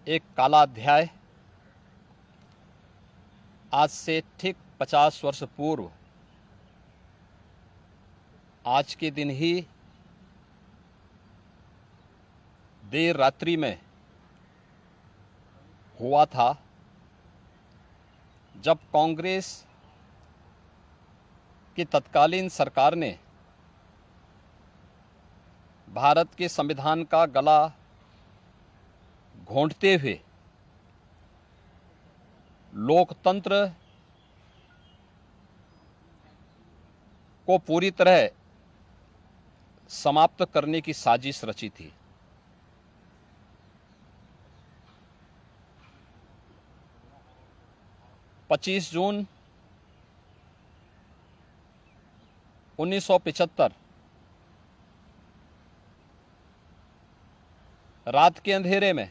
एक काला अध्याय आज से ठीक 50 वर्ष पूर्व आज के दिन ही देर रात्रि में हुआ था, जब कांग्रेस की तत्कालीन सरकार ने भारत के संविधान का गला घोंटते हुए लोकतंत्र को पूरी तरह समाप्त करने की साजिश रची थी। पच्चीस जून 1975 रात के अंधेरे में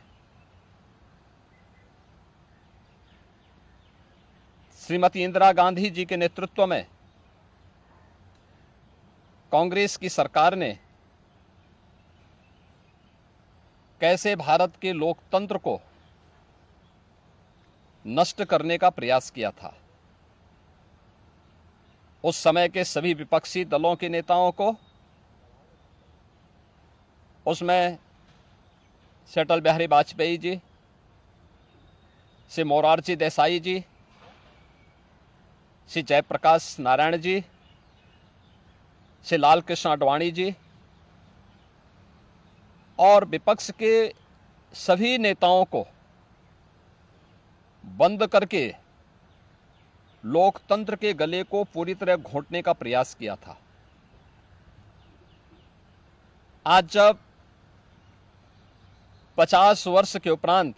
श्रीमती इंदिरा गांधी जी के नेतृत्व में कांग्रेस की सरकार ने कैसे भारत के लोकतंत्र को नष्ट करने का प्रयास किया था। उस समय के सभी विपक्षी दलों के नेताओं को, उसमें से अटल बिहारी वाजपेयी जी, से मोरारजी देसाई जी, श्री जयप्रकाश नारायण जी, श्री लाल कृष्ण आडवाणी जी और विपक्ष के सभी नेताओं को बंद करके लोकतंत्र के गले को पूरी तरह घोंटने का प्रयास किया था। आज जब 50 वर्ष के उपरांत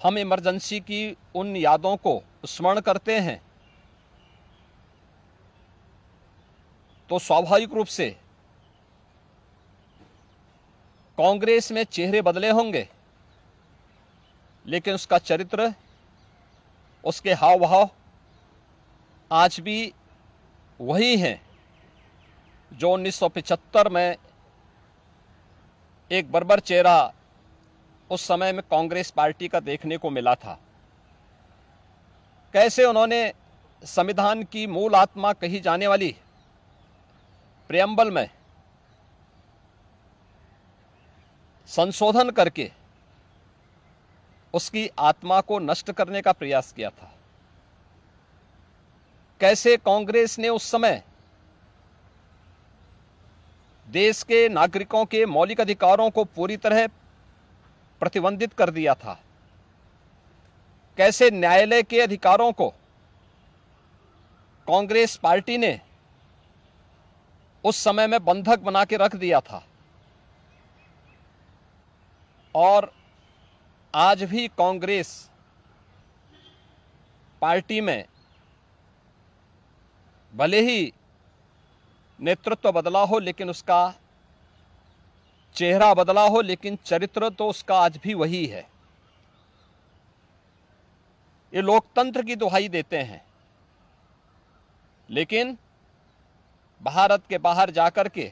हम इमरजेंसी की उन यादों को स्मरण करते हैं, तो स्वाभाविक रूप से कांग्रेस में चेहरे बदले होंगे, लेकिन उसका चरित्र, उसके हाव भाव आज भी वही हैं जो 1975 में एक बर्बर चेहरा उस समय में कांग्रेस पार्टी का देखने को मिला था। कैसे उन्होंने संविधान की मूल आत्मा कही जाने वाली प्रेम्बल में संशोधन करके उसकी आत्मा को नष्ट करने का प्रयास किया था। कैसे कांग्रेस ने उस समय देश के नागरिकों के मौलिक अधिकारों को पूरी तरह प्रतिबंधित कर दिया था। कैसे न्यायालय के अधिकारों को कांग्रेस पार्टी ने उस समय में बंधक बना के रख दिया था। और आज भी कांग्रेस पार्टी में भले ही नेतृत्व बदला हो, लेकिन उसका चेहरा बदला हो, लेकिन चरित्र तो उसका आज भी वही है। ये लोकतंत्र की दुहाई देते हैं, लेकिन भारत के बाहर जाकर के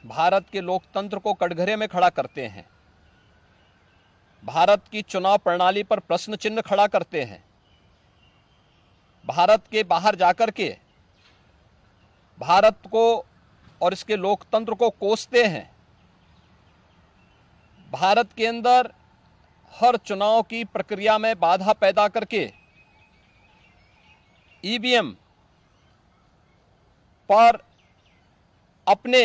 भारत के लोकतंत्र को कटघरे में खड़ा करते हैं। भारत की चुनाव प्रणाली पर प्रश्न चिन्ह खड़ा करते हैं। भारत के बाहर जाकर के भारत को और इसके लोकतंत्र को कोसते हैं। भारत के अंदर हर चुनाव की प्रक्रिया में बाधा पैदा करके ईवीएम पर अपने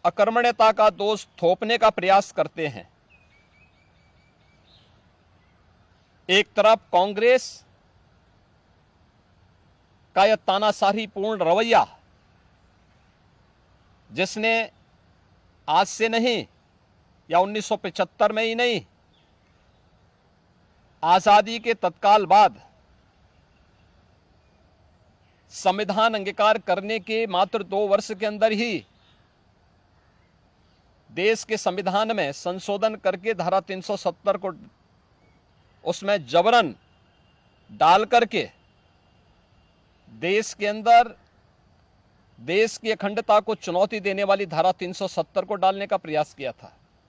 अकर्मण्यता का दोष थोपने का प्रयास करते हैं। एक तरफ कांग्रेस का यह तानाशाही पूर्ण रवैया, जिसने आज से नहीं या 1975 में ही नहीं, आजादी के तत्काल बाद संविधान अंगीकार करने के मात्र 2 वर्ष के अंदर ही देश के संविधान में संशोधन करके धारा 370 को उसमें जबरन डाल करके देश के अंदर देश की अखंडता को चुनौती देने वाली धारा 370 को डालने का प्रयास किया था।